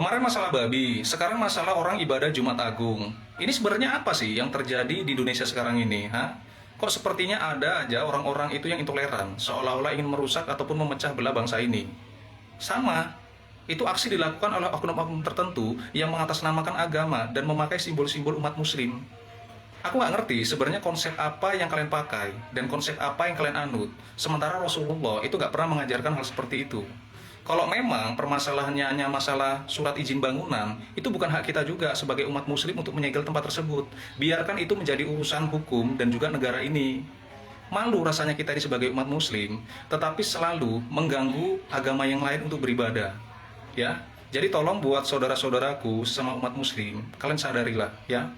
Kemarin masalah babi, sekarang masalah orang ibadah Jumat Agung. Ini sebenarnya apa sih yang terjadi di Indonesia sekarang ini? Kok sepertinya ada aja orang-orang itu yang intoleran, seolah-olah ingin merusak ataupun memecah belah bangsa ini. Sama, itu aksi dilakukan oleh oknum-oknum tertentu yang mengatasnamakan agama dan memakai simbol-simbol umat muslim. Aku nggak ngerti sebenarnya konsep apa yang kalian pakai dan konsep apa yang kalian anut. Sementara Rasulullah itu nggak pernah mengajarkan hal seperti itu. Kalau memang permasalahannya hanya masalah surat izin bangunan, itu bukan hak kita juga sebagai umat muslim untuk menyegel tempat tersebut. Biarkan itu menjadi urusan hukum dan juga negara ini. Malu rasanya kita ini sebagai umat muslim, tetapi selalu mengganggu agama yang lain untuk beribadah. Ya, jadi tolong buat saudara-saudaraku sama umat muslim, kalian sadarilah ya.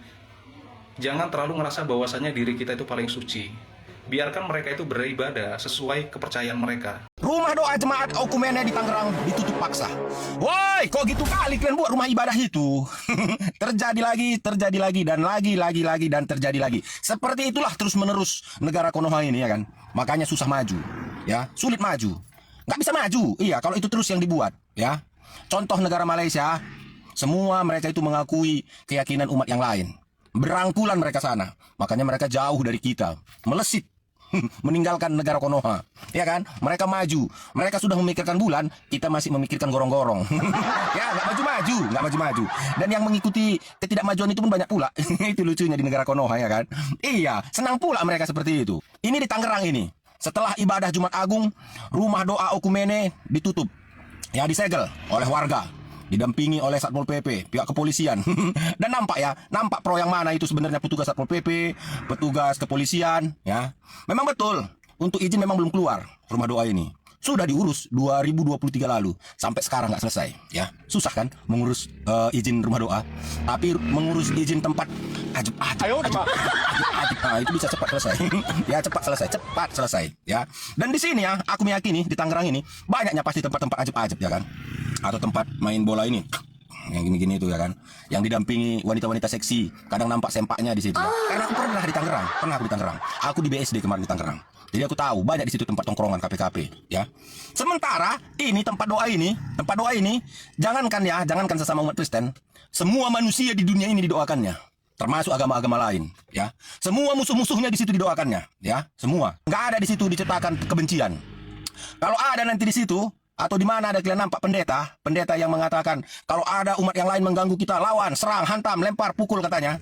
Jangan terlalu ngerasa bahwasannya diri kita itu paling suci. Biarkan mereka itu beribadah sesuai kepercayaan mereka. Rumah doa jemaat Okumene di Tangerang ditutup paksa. Woi, kok gitu kali kalian buat rumah ibadah itu? terjadi lagi, dan lagi, dan terjadi lagi. Seperti itulah terus-menerus negara Konoha ini, ya kan? Makanya susah maju, ya, sulit maju. Nggak bisa maju, iya, kalau itu terus yang dibuat, ya. Contoh negara Malaysia, semua mereka itu mengakui keyakinan umat yang lain. Berangkulan mereka sana, makanya mereka jauh dari kita, melesit. Meninggalkan negara Konoha, ya kan? Mereka maju, mereka sudah memikirkan bulan, kita masih memikirkan gorong-gorong. Ya, nggak maju-maju. Dan yang mengikuti ketidakmajuan itu pun banyak pula. Itu lucunya di negara Konoha, ya kan? Iya, senang pula mereka seperti itu. Ini di Tangerang ini, setelah ibadah Jumat Agung, rumah doa Okumene ditutup, ya, disegel oleh warga, didampingi oleh Satpol PP, pihak kepolisian. Dan nampak pro yang mana itu sebenarnya petugas Satpol PP, petugas kepolisian, ya. Memang betul, untuk izin memang belum keluar rumah doa ini. Sudah diurus 2023 lalu, sampai sekarang nggak selesai, ya. Susah kan mengurus izin rumah doa, tapi mengurus izin tempat ajib, itu bisa cepat selesai. Ya, cepat selesai, ya. Dan di sini ya, aku meyakini di Tangerang ini banyaknya pasti tempat-tempat ajib ya kan, atau tempat main bola ini yang gini-gini itu, ya kan, yang didampingi wanita-wanita seksi, kadang nampak sempaknya di situ. Karena aku pernah di Tangerang, aku di BSD kemarin di Tangerang, jadi aku tahu banyak di situ tempat tongkrongan KP-KP, ya. Sementara ini tempat doa ini jangankan sesama umat Kristen, semua manusia di dunia ini didoakannya, termasuk agama-agama lain, ya. Semua musuh-musuhnya di situ didoakannya, ya, semua. Nggak ada di situ diceritakan kebencian. Kalau ada nanti di situ, atau di mana ada kalian nampak pendeta yang mengatakan kalau ada umat yang lain mengganggu kita, lawan, serang, hantam, lempar, pukul, katanya.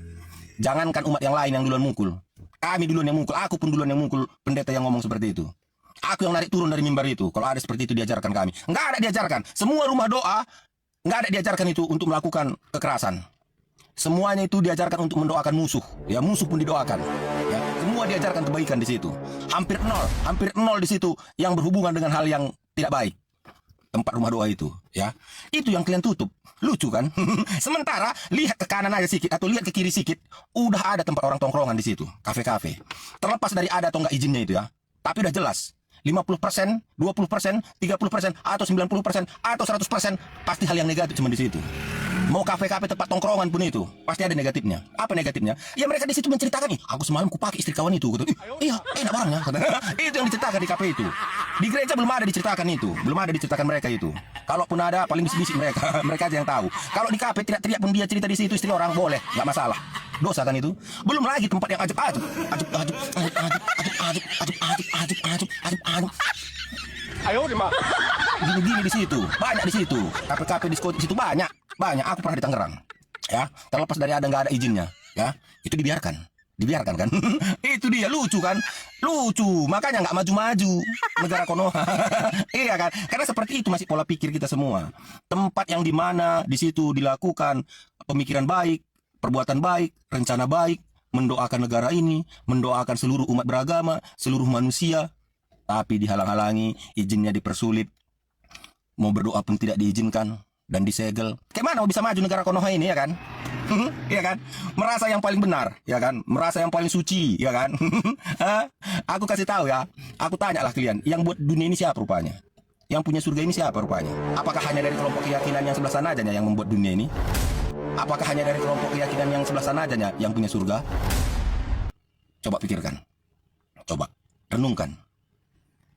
Jangankan umat yang lain yang duluan mukul, kami duluan yang mukul, aku pun duluan yang mukul pendeta yang ngomong seperti itu. Aku yang narik turun dari mimbar itu kalau ada seperti itu diajarkan kami. Nggak ada diajarkan. Semua rumah doa nggak ada diajarkan itu untuk melakukan kekerasan. Semuanya itu diajarkan untuk mendoakan musuh, ya, musuh pun didoakan, ya. Semua diajarkan kebaikan di situ. Hampir nol di situ yang berhubungan dengan hal yang tidak baik. Tempat rumah doa itu, ya, itu yang kalian tutup. Lucu kan? Sementara lihat ke kanan aja sedikit atau lihat ke kiri sedikit, udah ada tempat orang tongkrongan di situ, kafe-kafe. Terlepas dari ada atau enggak izinnya itu, ya, tapi udah jelas 50%, 20%, 30%, atau 90%, atau 100%, pasti hal yang negatif cuma di situ. Mau kafe-kafe tempat tongkrongan pun itu pasti ada negatifnya. Apa negatifnya? Ya, mereka di situ menceritakan, nih, aku semalam kupakai istri kawan itu, gitu. Iya, enak barangnya. Itu yang diceritakan di kafe itu. Di gereja belum ada diceritakan mereka itu. Kalaupun ada, paling bisik-bisik mereka. Mereka aja yang tahu. Kalau di kafe teriak-teriak pun dia cerita di situ istri orang, boleh, nggak masalah. Dosa kan itu. Belum lagi tempat yang ajib. Gini-gini di situ, banyak di situ. Kafe-kafe diskotik di situ banyak. Aku pernah di Tangerang, ya. Terlepas dari ada nggak ada izinnya, ya, itu dibiarkan kan. Itu dia, lucu kan, makanya nggak maju-maju negara Konoha. Iya kan, karena seperti itu masih pola pikir kita semua. Tempat yang dimana di situ dilakukan pemikiran baik, perbuatan baik, rencana baik, mendoakan negara ini, mendoakan seluruh umat beragama, seluruh manusia, tapi dihalang-halangi, izinnya dipersulit, mau berdoa pun tidak diizinkan dan disegel. Kayak mana mau bisa maju negara Konoha ini, ya kan? Iya kan? Merasa yang paling benar, ya kan? Merasa yang paling suci, ya kan? Aku kasih tahu, ya. Aku tanya lah kalian, yang buat dunia ini siapa rupanya? Yang punya surga ini siapa rupanya? Apakah hanya dari kelompok keyakinan yang sebelah sana aja yang membuat dunia ini? Apakah hanya dari kelompok keyakinan yang sebelah sana aja yang punya surga? Coba pikirkan. Coba renungkan.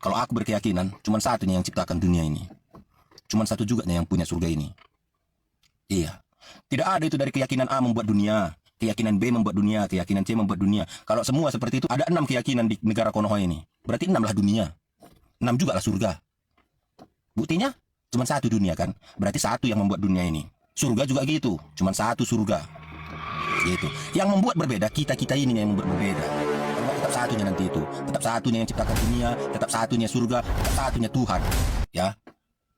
Kalau aku berkeyakinan, cuma satunya yang ciptakan dunia ini. Cuma satu juga yang punya surga ini. Iya. Tidak ada itu dari keyakinan A membuat dunia, keyakinan B membuat dunia, keyakinan C membuat dunia. Kalau semua seperti itu, ada 6 keyakinan di negara Konoha ini. Berarti 6 lah dunia. 6 juga lah surga. Buktinya, cuma 1 dunia kan. Berarti 1 yang membuat dunia ini. Surga juga gitu, cuma 1 surga. Gitu. Yang membuat berbeda, kita-kita ini yang membuat berbeda. Karena tetap satunya nanti itu. Tetap satunya yang ciptakan dunia, tetap satunya surga, tetap satunya Tuhan. Ya.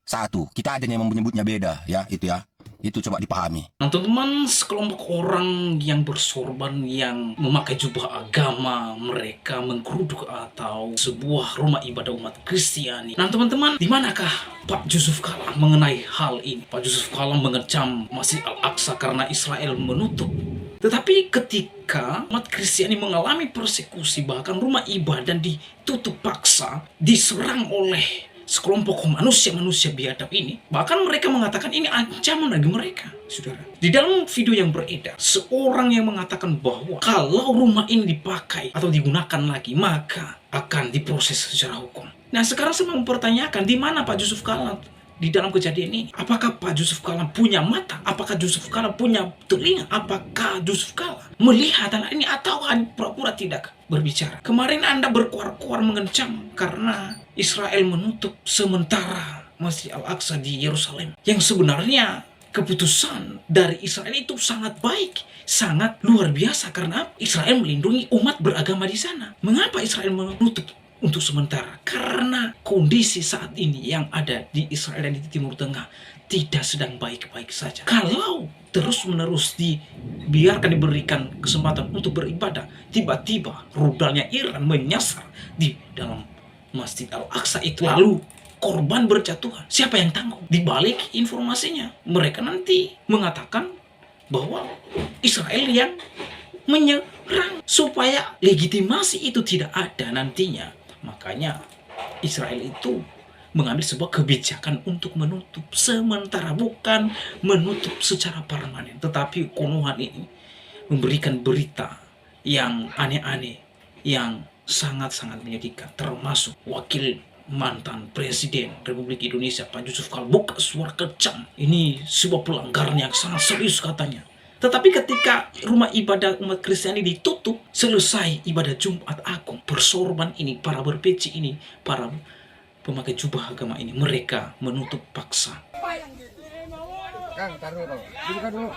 1. Kita ada yang menyebutnya beda, ya, itu ya. Itu coba dipahami. Nah teman-teman, sekelompok orang yang bersorban, yang memakai jubah agama, mereka menggeruduk atau sebuah rumah ibadah umat Kristiani. Nah teman-teman, di manakah Pak Yusuf Kala mengenai hal ini? Pak Yusuf Kala mengecam Masjid Al-Aqsa karena Israel menutup. Tetapi ketika umat Kristiani mengalami persekusi, bahkan rumah ibadah ditutup paksa, diserang oleh sekelompok manusia biadab ini, bahkan mereka mengatakan ini ancaman bagi mereka, saudara. Di dalam video yang beredar, seorang yang mengatakan bahwa kalau rumah ini dipakai atau digunakan lagi, maka akan diproses secara hukum. Nah, sekarang saya mempertanyakan, di mana Pak Yusuf Kala di dalam kejadian ini? Apakah Pak Yusuf Kala punya mata? Apakah Yusuf Kala punya telinga? Apakah Yusuf Kala melihat hal ini atau hanya pura-pura tidak berbicara? Kemarin Anda berkuar-kuar mengecam karena Israel menutup sementara Masjid Al-Aqsa di Yerusalem. Yang sebenarnya keputusan dari Israel itu sangat baik, sangat luar biasa karena Israel melindungi umat beragama di sana. Mengapa Israel menutup untuk sementara? Karena kondisi saat ini yang ada di Israel dan di Timur Tengah tidak sedang baik-baik saja. Kalau terus-menerus dibiarkan diberikan kesempatan untuk beribadah, tiba-tiba rudalnya Iran menyasar di dalam Masjid Al-Aqsa itu, lalu korban berjatuhan. Siapa yang tanggung? Di balik informasinya, mereka nanti mengatakan bahwa Israel yang menyerang supaya legitimasi itu tidak ada nantinya. Makanya Israel itu mengambil sebuah kebijakan untuk menutup sementara, bukan menutup secara permanen. Tetapi Konoha ini memberikan berita yang aneh-aneh, yang sangat-sangat menyedihkan, termasuk wakil mantan Presiden Republik Indonesia Pak Yusuf Kala buka suara kecam. Ini sebuah pelanggaran yang sangat serius katanya. Tetapi ketika rumah ibadah umat Kristiani ditutup, selesai ibadah Jumat Agung, bersorban ini, para berpeci ini, para pemakai jubah agama ini, mereka menutup paksa. Kang, taruh dulu. Buka dulu.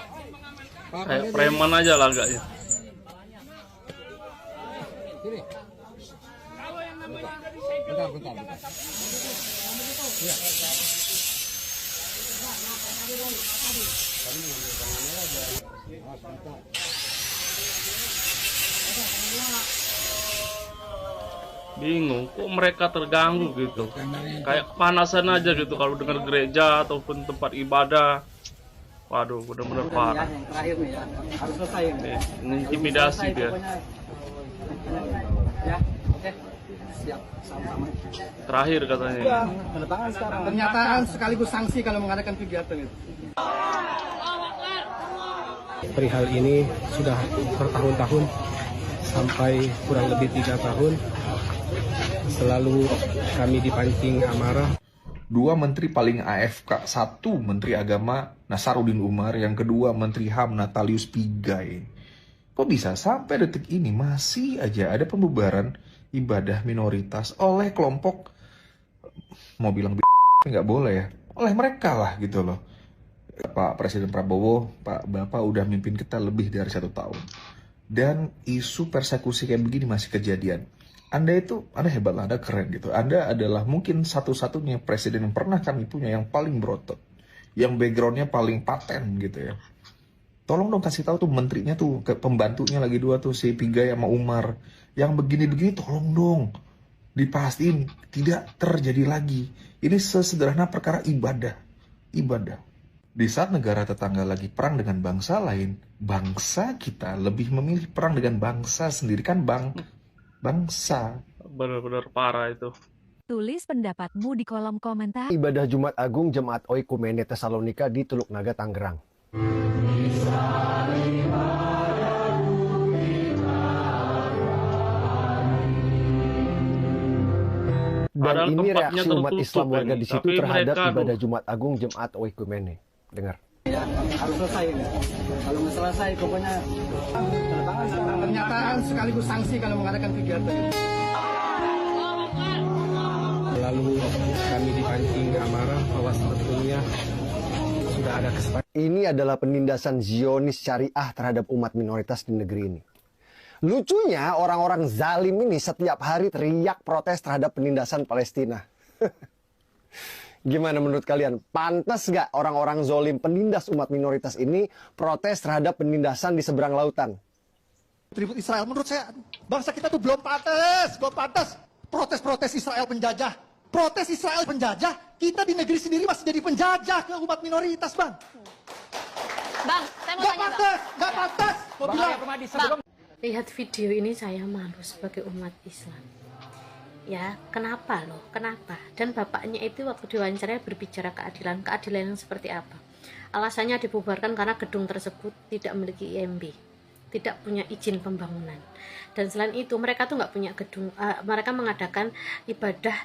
Kayak preman aja lah agaknya. Sini. Bentar. Iya. Bingung, kok mereka terganggu gitu. Kayak kepanasan aja gitu kalau dengar gereja ataupun tempat ibadah. Waduh, benar-benar parah. Yang terakhir nih ya, harus selesai ini. Intimidasi dia. Ya, oke. Siap, sama-sama. Terakhir katanya. Tanda tangan sekarang. Pernyataan sekaligus sanksi kalau mengadakan kegiatan itu. Perihal ini sudah bertahun-tahun, sampai kurang lebih 3 tahun, selalu kami dipancing amarah. 2 menteri paling AFK, 1 menteri agama Nasaruddin Umar, yang kedua menteri HAM Natalius Pigai. Kok bisa sampai detik ini masih aja ada pembubaran ibadah minoritas oleh kelompok, mau bilang nggak boleh ya, oleh mereka lah gitu loh. Pak Presiden Prabowo, Bapak udah mimpin kita lebih dari 1 tahun. Dan isu persekusi kayak begini masih kejadian. Anda hebat lah, Anda keren gitu. Anda adalah mungkin satu-satunya presiden yang pernah kami punya yang paling berotot. Yang backgroundnya paling paten gitu ya. Tolong dong kasih tahu tuh menterinya tuh, ke pembantunya lagi 2 tuh, si Pigai sama Umar. Yang begini-begini tolong dong dipastiin tidak terjadi lagi. Ini sesederhana perkara ibadah. Di saat negara tetangga lagi perang dengan bangsa lain, bangsa kita lebih memilih perang dengan bangsa sendiri kan bangsa. Benar-benar parah itu. Tulis pendapatmu di kolom komentar. Ibadah Jumat Agung Jemaat Oikumene Tesalonika di Teluk Naga, Tangerang. Dan Padahal ini tempatnya reaksi umat tertutup Islam warga ini, di situ tapi terhadap mereka, ibadah Jumat Agung Jemaat Oikumene. Dengar. Harus selesai ini. Kalau nggak selesai, pokoknya tanda tangan sekarang. Pernyataan sekaligus sanksi kalau mengadakan kegiatan. Lalu kami dipancing amarah bahwa sebetulnya sudah ada kesepakatan. Ini adalah penindasan Zionis syariah terhadap umat minoritas di negeri ini. Lucunya orang-orang zalim ini setiap hari teriak protes terhadap penindasan Palestina. Gimana menurut kalian? Pantas nggak orang-orang zolim penindas umat minoritas ini protes terhadap penindasan di seberang lautan? Tribut Israel menurut saya bangsa kita tuh belum pantas protes-protes Israel penjajah. Protes Israel penjajah, kita di negeri sendiri masih jadi penjajah ke umat minoritas, Bang. Bang, saya mau tanya, Bang. Nggak pantas. Bang, lihat video ini saya malu sebagai umat Islam. Ya, kenapa loh? Kenapa? Dan bapaknya itu waktu diwawancara berbicara keadilan. Keadilan yang seperti apa? Alasannya dibubarkan karena gedung tersebut tidak memiliki IMB, tidak punya izin pembangunan. Dan selain itu mereka tuh nggak punya gedung. Mereka mengadakan ibadah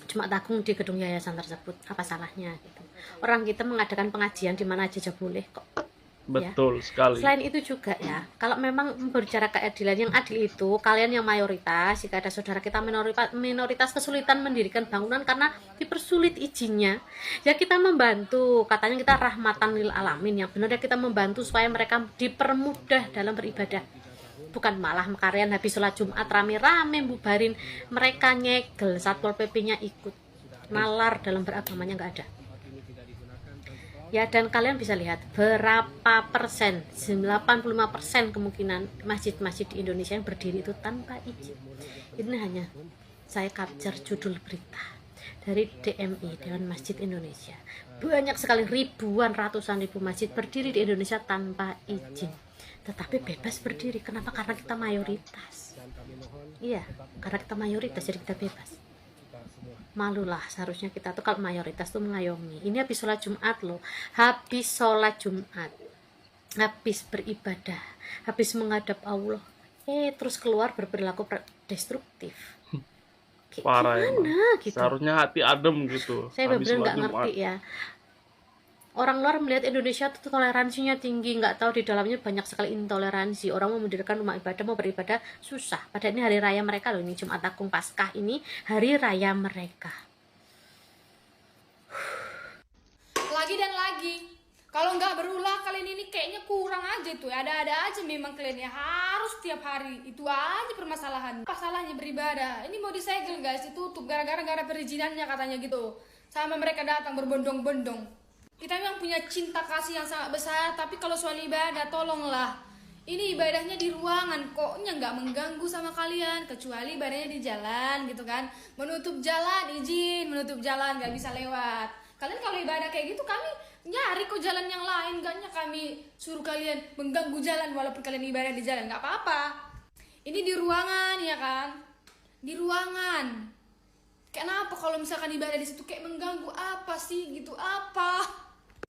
Jumat Agung di gedung yayasan tersebut. Apa salahnya gitu? Orang kita mengadakan pengajian di mana aja boleh kok. Betul Ya. sekali. Selain itu juga ya, kalau memang berbicara keadilan, yang adil itu kalian yang mayoritas, jika ada saudara kita minoritas kesulitan mendirikan bangunan karena dipersulit izinnya, ya kita membantu. Katanya kita rahmatan lil alamin, yang benar ya kita membantu supaya mereka dipermudah dalam beribadah. Bukan malah kalian habis sholat Jumat rame-rame bubarin, mereka nyegel, Satpol PP-nya ikut, nalar dalam beragamanya nggak ada. Ya, dan kalian bisa lihat berapa persen, 85% kemungkinan masjid-masjid di Indonesia yang berdiri itu tanpa izin. Ini hanya saya capture judul berita dari DMI, Dewan Masjid Indonesia. Banyak sekali, ribuan, ratusan ribu masjid berdiri di Indonesia tanpa izin. Tetapi bebas berdiri. Kenapa? Karena kita mayoritas. Iya, karena kita mayoritas jadi kita bebas. Malulah seharusnya kita tuh kalau mayoritas tuh mengayomi. Ini habis sholat Jumat loh, habis sholat Jumat, habis beribadah, habis menghadap Allah, terus keluar berperilaku destruktif. Parah gimana gitu? Seharusnya hati adem gitu. Saya benar-benar nggak ngerti ya. Orang luar melihat Indonesia itu toleransinya tinggi, nggak tahu di dalamnya banyak sekali intoleransi. Orang mau mendirikan rumah ibadah, mau beribadah susah. Padahal ini hari raya mereka loh, ini Jumat Agung Paskah ini hari raya mereka. Lagi dan lagi, kalau nggak berulah kalian ini kayaknya kurang aja tuh. Ada-ada aja memang kalian ya, harus tiap hari itu aja permasalahan. Apa salahnya beribadah? Ini mau disegel guys, ditutup gara-gara nggak ada perizinannya katanya gitu. Sama mereka datang berbondong-bondong. Kita memang punya cinta kasih yang sangat besar, tapi kalau soal ibadah tolonglah. Ini ibadahnya di ruangan, koknya nggak mengganggu sama kalian, kecuali ibadahnya di jalan gitu kan. Menutup jalan, izin, menutup jalan, nggak bisa lewat. Kalian kalau ibadah kayak gitu, kami nyari kok jalan yang lain, gaknya kami suruh kalian mengganggu jalan walaupun kalian ibadah di jalan, nggak apa-apa. Ini di ruangan ya kan, di ruangan. Kenapa kalau misalkan ibadah di situ kayak mengganggu apa sih gitu, apa?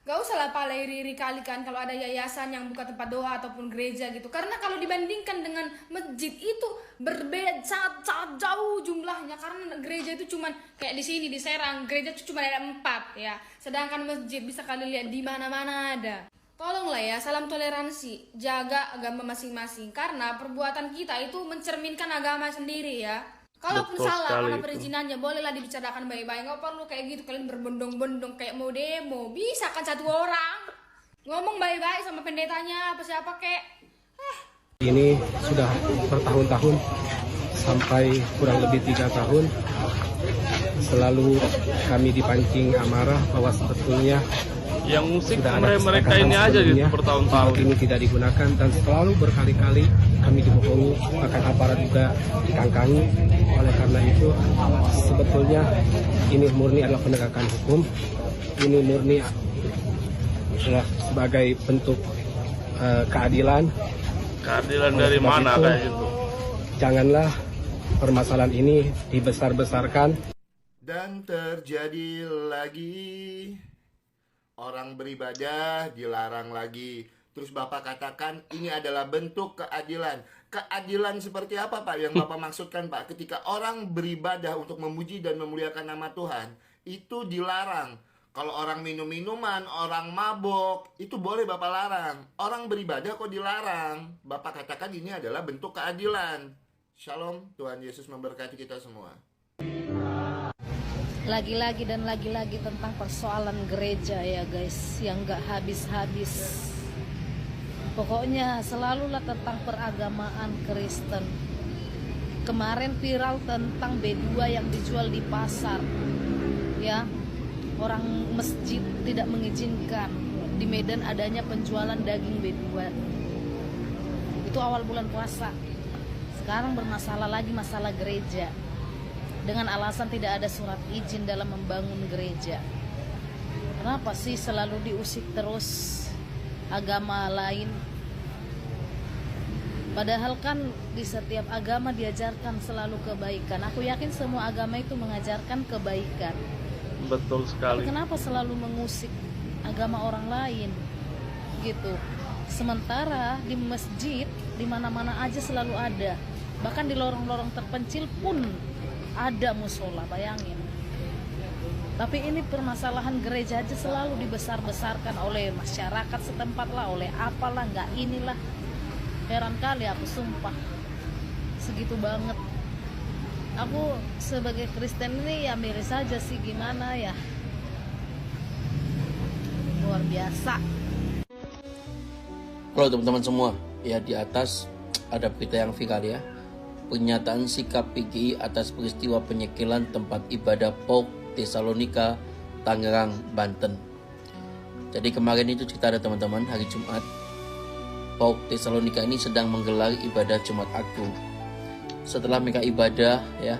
Gak usah lah palai riri kali kan kalau ada yayasan yang buka tempat doa ataupun gereja gitu. Karena kalau dibandingkan dengan masjid itu berbeda sangat jauh jumlahnya. Karena gereja itu cuman kayak di sini di Serang, gereja itu cuma ada 4 ya. Sedangkan masjid bisa kalian lihat di mana-mana ada. Tolonglah ya, salam toleransi, jaga agama masing-masing. Karena perbuatan kita itu mencerminkan agama sendiri ya. Kalaupun salah karena perizinannya, bolehlah dibicarakan baik-baik. Nggak perlu kayak gitu kalian berbondong-bondong kayak mau demo. Bisa kan satu orang ngomong baik-baik sama pendetanya apa siapa kek. Ini sudah bertahun-tahun, sampai kurang lebih 3 tahun. Selalu kami dipancing amarah bahwa sebetulnya yang musik mereka ini aja gitu bertahun-tahun ini tidak digunakan, dan selalu berkali-kali kami dibohongi, bahkan aparat juga dikangkangi. Oleh karena itu sebetulnya ini murni adalah penegakan hukum, ini murni adalah sebagai bentuk keadilan dari mana itu, kayak gitu. Janganlah permasalahan ini dibesar-besarkan. Dan terjadi lagi, orang beribadah dilarang lagi. Terus Bapak katakan ini adalah bentuk keadilan. Keadilan seperti apa Pak yang Bapak maksudkan Pak? Ketika orang beribadah untuk memuji dan memuliakan nama Tuhan, itu dilarang. Kalau orang minum minuman, orang mabok, itu boleh Bapak larang. Orang beribadah kok dilarang. Bapak katakan ini adalah bentuk keadilan. Shalom, Tuhan Yesus memberkati kita semua. Lagi-lagi dan lagi-lagi tentang persoalan gereja ya guys, yang gak habis-habis. Pokoknya selalulah tentang peragamaan Kristen. Kemarin viral tentang B2 yang dijual di pasar, ya. Orang masjid tidak mengizinkan di Medan adanya penjualan daging B2. Itu awal bulan puasa. Sekarang bermasalah lagi masalah gereja, dengan alasan tidak ada surat izin dalam membangun gereja. Kenapa sih selalu diusik terus agama lain? Padahal kan di setiap agama diajarkan selalu kebaikan. Aku yakin semua agama itu mengajarkan kebaikan. Betul sekali. Tapi kenapa selalu mengusik agama orang lain gitu? Sementara di masjid di mana-mana aja selalu ada. Bahkan di lorong-lorong terpencil pun ada musola, bayangin. Tapi ini permasalahan gereja aja selalu dibesar-besarkan oleh masyarakat setempat lah, oleh apalah, nggak inilah. Heran kali aku, sumpah. Segitu banget. Aku sebagai Kristen ini ya miris saja sih, gimana ya. Luar biasa. Halo teman-teman semua, ya di atas ada berita yang viral ya. Pernyataan sikap PGI atas peristiwa penyegelan tempat ibadah POK Tesalonika, Tangerang, Banten. Jadi kemarin itu cerita ada teman-teman, hari Jumat POK Tesalonika ini sedang menggelar ibadah Jumat Agung. Setelah mereka ibadah ya,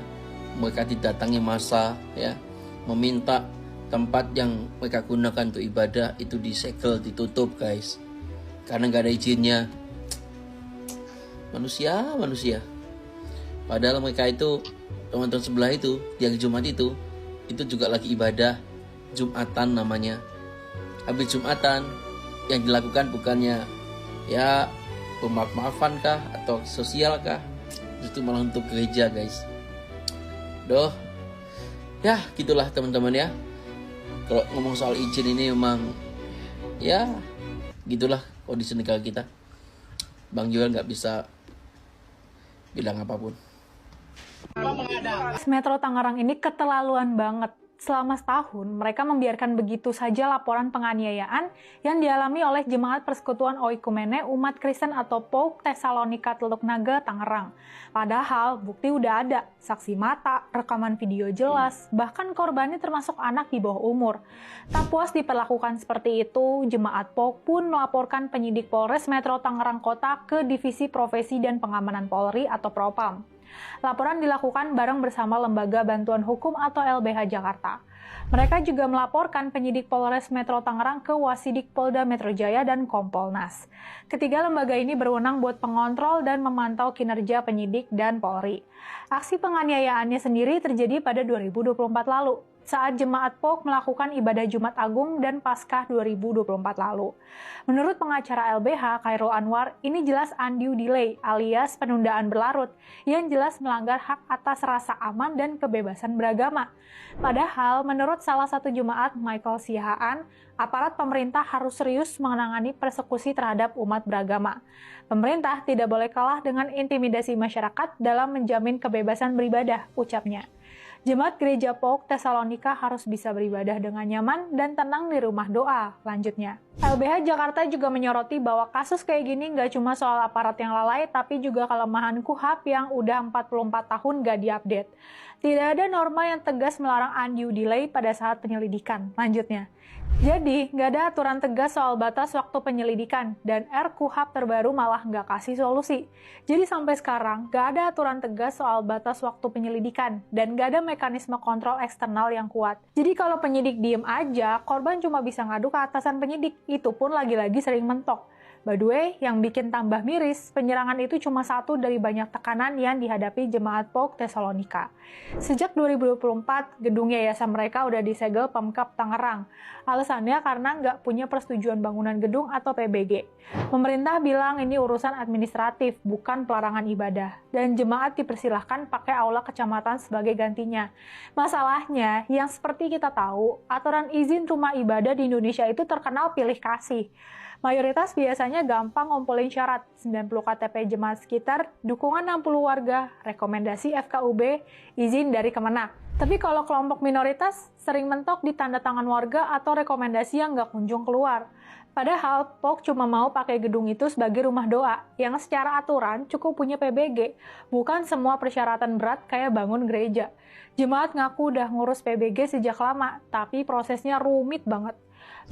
mereka didatangi massa ya, meminta tempat yang mereka gunakan untuk ibadah itu disegel, ditutup guys, karena nggak ada izinnya. Manusia. Padahal mereka itu, teman-teman sebelah itu, di hari Jumat itu juga lagi ibadah Jumatan namanya. Habis Jumatan, yang dilakukan bukannya ya pemaaf-maafan kah atau sosial kah, itu malah untuk gereja guys. Ya gitulah teman-teman ya. Kalau ngomong soal izin ini memang ya gitulah kondisi negara kita. Bang Joel nggak bisa bilang apapun. Metro Tangerang ini keterlaluan banget. Selama setahun, mereka membiarkan begitu saja laporan penganiayaan yang dialami oleh Jemaat Persekutuan Oikumene Umat Kristen atau POK Tesalonika Teluk Naga, Tangerang. Padahal bukti udah ada, saksi mata, rekaman video jelas, bahkan korbannya termasuk anak di bawah umur. Tak puas diperlakukan seperti itu, Jemaat POK pun melaporkan penyidik Polres Metro Tangerang Kota ke Divisi Profesi dan Pengamanan Polri atau Propam. Laporan dilakukan bareng bersama Lembaga Bantuan Hukum atau LBH Jakarta. Mereka juga melaporkan penyidik Polres Metro Tangerang ke Wasidik Polda Metro Jaya dan Kompolnas. Ketiga lembaga ini berwenang buat pengontrol dan memantau kinerja penyidik dan Polri. Aksi penganiayaannya sendiri terjadi pada 2024 lalu, saat Jemaat POK melakukan ibadah Jumat Agung dan Paskah 2024 lalu. Menurut pengacara LBH, Khairul Anwar, ini jelas undue delay alias penundaan berlarut yang jelas melanggar hak atas rasa aman dan kebebasan beragama. Padahal, menurut salah satu jemaat, Michael Sihaan, aparat pemerintah harus serius menangani persekusi terhadap umat beragama. Pemerintah tidak boleh kalah dengan intimidasi masyarakat dalam menjamin kebebasan beribadah, ucapnya. Jemaat Gereja POK Tesalonika harus bisa beribadah dengan nyaman dan tenang di rumah doa, lanjutnya. LBH Jakarta juga menyoroti bahwa kasus kayak gini nggak cuma soal aparat yang lalai, tapi juga kelemahan KUHAP yang udah 44 tahun nggak diupdate. Tidak ada norma yang tegas melarang undue delay pada saat penyelidikan, lanjutnya. Jadi, nggak ada aturan tegas soal batas waktu penyelidikan, dan RKUHP terbaru malah nggak kasih solusi. Jadi sampai sekarang, nggak ada aturan tegas soal batas waktu penyelidikan, dan nggak ada mekanisme kontrol eksternal yang kuat. Jadi kalau penyidik diem aja, korban cuma bisa ngadu ke atasan penyidik, itu pun lagi-lagi sering mentok. By the way, yang bikin tambah miris, penyerangan itu cuma satu dari banyak tekanan yang dihadapi jemaat POUK Tesalonika. Sejak 2024, gedung yayasan mereka udah disegel Pemkab Tangerang. Alasannya karena nggak punya persetujuan bangunan gedung atau PBG. Pemerintah bilang ini urusan administratif, bukan pelarangan ibadah. Dan jemaat dipersilahkan pakai aula kecamatan sebagai gantinya. Masalahnya, yang seperti kita tahu, aturan izin rumah ibadah di Indonesia itu terkenal pilih kasih. Mayoritas biasanya gampang ngumpulin syarat, 90 KTP jemaat sekitar, dukungan 60 warga, rekomendasi FKUB, izin dari Kemenak. Tapi kalau kelompok minoritas, sering mentok di tanda tangan warga atau rekomendasi yang nggak kunjung keluar. Padahal, POUK cuma mau pakai gedung itu sebagai rumah doa, yang secara aturan cukup punya PBG, bukan semua persyaratan berat kayak bangun gereja. Jemaat ngaku udah ngurus PBG sejak lama, tapi prosesnya rumit banget.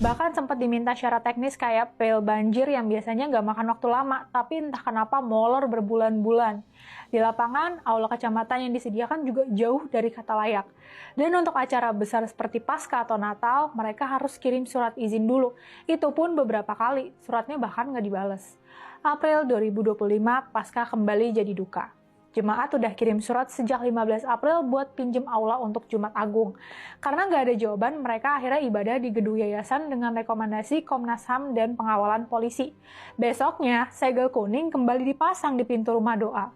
Bahkan sempat diminta syarat teknis kayak pel banjir yang biasanya nggak makan waktu lama, tapi entah kenapa molor berbulan-bulan. Di lapangan, aula kecamatan yang disediakan juga jauh dari kata layak. Dan untuk acara besar seperti Paskah atau Natal, mereka harus kirim surat izin dulu. Itu pun beberapa kali, suratnya bahkan nggak dibales. April 2025, Paskah kembali jadi duka. Jemaat udah kirim surat sejak 15 April buat pinjem aula untuk Jumat Agung. Karena nggak ada jawaban, mereka akhirnya ibadah di gedung yayasan dengan rekomendasi Komnas HAM dan pengawalan polisi. Besoknya, segel kuning kembali dipasang di pintu rumah doa.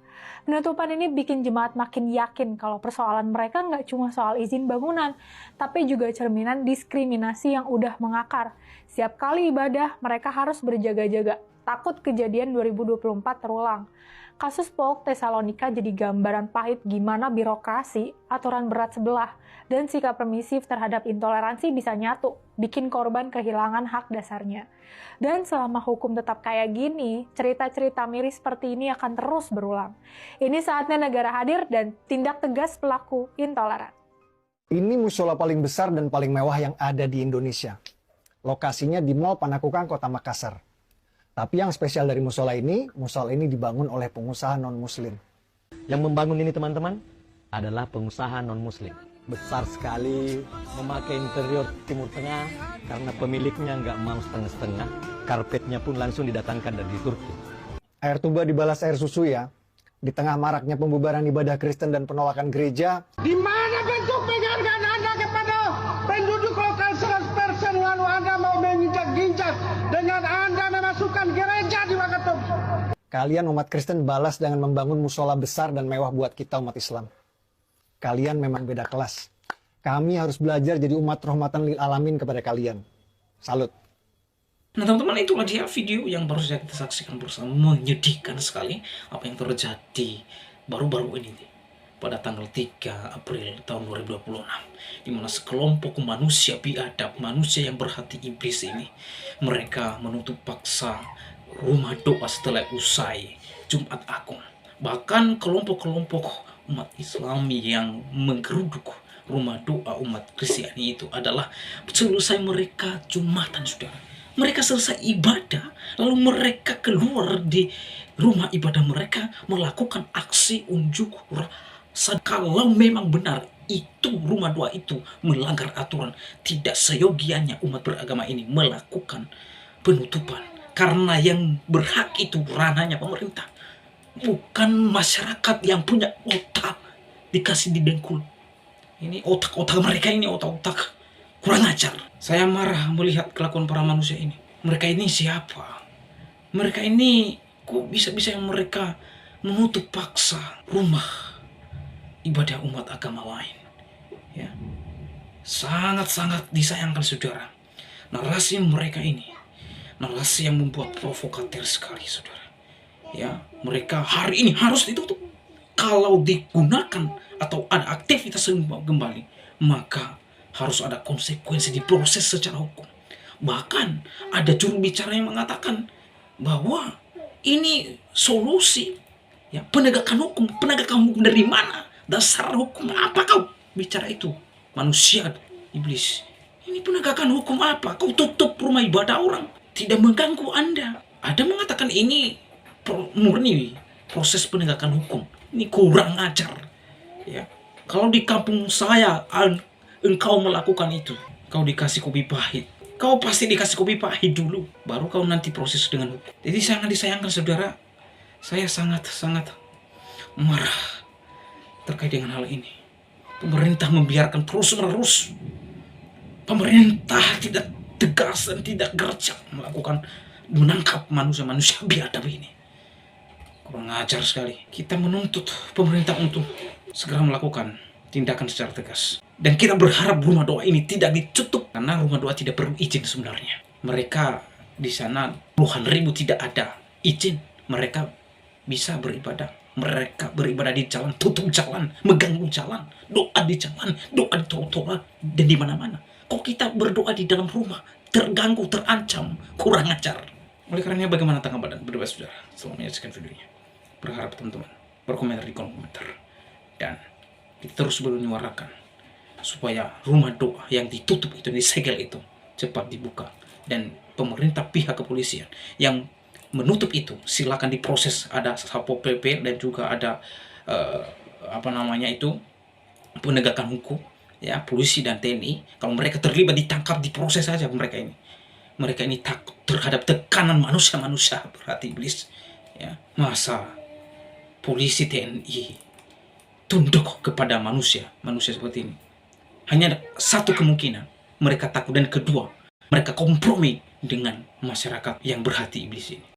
Penutupan ini bikin jemaat makin yakin kalau persoalan mereka nggak cuma soal izin bangunan, tapi juga cerminan diskriminasi yang udah mengakar. Setiap kali ibadah, mereka harus berjaga-jaga, takut kejadian 2024 terulang. Kasus POUK Tesalonika jadi gambaran pahit gimana birokrasi, aturan berat sebelah, dan sikap permisif terhadap intoleransi bisa nyatu, bikin korban kehilangan hak dasarnya. Dan selama hukum tetap kayak gini, cerita-cerita miris seperti ini akan terus berulang. Ini saatnya negara hadir dan tindak tegas pelaku intoleran. Ini musola paling besar dan paling mewah yang ada di Indonesia. Lokasinya di Mall Panakukang, Kota Makassar. Tapi yang spesial dari musola ini dibangun oleh pengusaha non-muslim. Yang membangun ini teman-teman adalah pengusaha non-muslim. Besar sekali, memakai interior Timur Tengah karena pemiliknya nggak mau setengah-setengah. Karpetnya pun langsung didatangkan dari Turki. Air tuba dibalas air susu ya. Di tengah maraknya pembubaran ibadah Kristen dan penolakan gereja, di mana bentuk penghargaan Anda kepada penduduk lokal 100% lalu Anda mau menginjak-injak dengan Anda memasukkan gereja di Wakatobi? kalian umat Kristen balas dengan membangun musola besar dan mewah buat kita umat Islam. Kalian memang beda kelas. Kami harus belajar jadi umat rahmatan lil alamin kepada kalian. Salut. Nah teman-teman, itulah dia video yang baru saja kita saksikan bersama. Menyedihkan sekali apa yang terjadi baru-baru ini pada tanggal 3 April tahun 2026, di mana sekelompok manusia biadab, manusia yang berhati iblis ini, mereka menutup paksa rumah doa setelah usai Jumat Agung. Bahkan kelompok-kelompok umat Islami yang menggeruduk rumah doa umat Kristiani itu adalah selesai mereka Jumatan, saudara. Mereka selesai ibadah, lalu mereka keluar di rumah ibadah mereka melakukan aksi unjuk rasa. Kalau memang benar itu rumah doa itu melanggar aturan, tidak seyogianya umat beragama ini melakukan penutupan. Karena yang berhak itu ranahnya pemerintah, bukan masyarakat yang punya otak dikasih didengkul. Ini otak-otak mereka ini otak-otak kurang ajar. Saya marah melihat kelakuan para manusia ini. Mereka ini siapa? Mereka ini kok bisa-bisa yang mereka menutup paksa rumah ibadah umat agama lain? Ya, sangat-sangat disayangkan, saudara. Narasi mereka ini, narasi yang membuat provokatif sekali, saudara. Ya, mereka hari ini harus ditutup. Kalau digunakan atau ada aktivitas kembali, maka harus ada konsekuensi, diproses secara hukum. Bahkan ada juru bicara yang mengatakan bahwa ini solusi, ya, penegakan hukum. Penegakan hukum dari mana? Dasar hukum apa kau bicara itu? Manusia iblis. Ini penegakan hukum apa? Kau tutup rumah ibadah orang, tidak mengganggu Anda. Ada mengatakan ini murni proses penegakan hukum. Ini kurang ajar. Ya, kalau di kampung saya engkau melakukan itu, kau dikasih kopi pahit, Kau pasti dikasih kopi pahit dulu, baru kau nanti proses dengan hukum. Jadi sangat disayangkan saudara, saya sangat-sangat marah terkait dengan hal ini. Pemerintah membiarkan terus-menerus. Pemerintah tidak tegas dan tidak gercep menangkap manusia-manusia biadab ini. Kurang ajar sekali. Kita menuntut pemerintah untuk segera melakukan tindakan secara tegas. Dan kita berharap rumah doa ini tidak ditutup karena rumah doa tidak perlu izin sebenarnya. Mereka di sana puluhan ribu tidak ada izin. Mereka bisa beribadah. Mereka beribadah di jalan, tutup jalan, mengganggu jalan, doa di jalan, doa di trotoar dan di mana-mana. Kok kita berdoa di dalam rumah terganggu, terancam, kurang ajar. Oleh karenanya bagaimana tanggapan dan berdua saudara setelah menyaksikan videonya? Berharap teman-teman berkomentar di kolom komentar dan kita terus menyuarakan supaya rumah doa yang ditutup itu, disegel itu cepat dibuka, dan pemerintah pihak kepolisian yang menutup itu silakan diproses. Ada Satpol PP dan juga ada penegakan hukum, ya, polisi dan TNI. Kalau mereka terlibat ditangkap, diproses saja mereka ini. Mereka ini takut terhadap tekanan manusia-manusia berhati iblis, ya. Masa polisi TNI tunduk kepada manusia seperti ini? Hanya satu kemungkinan, mereka takut, dan kedua, mereka kompromi dengan masyarakat yang berhati iblis ini.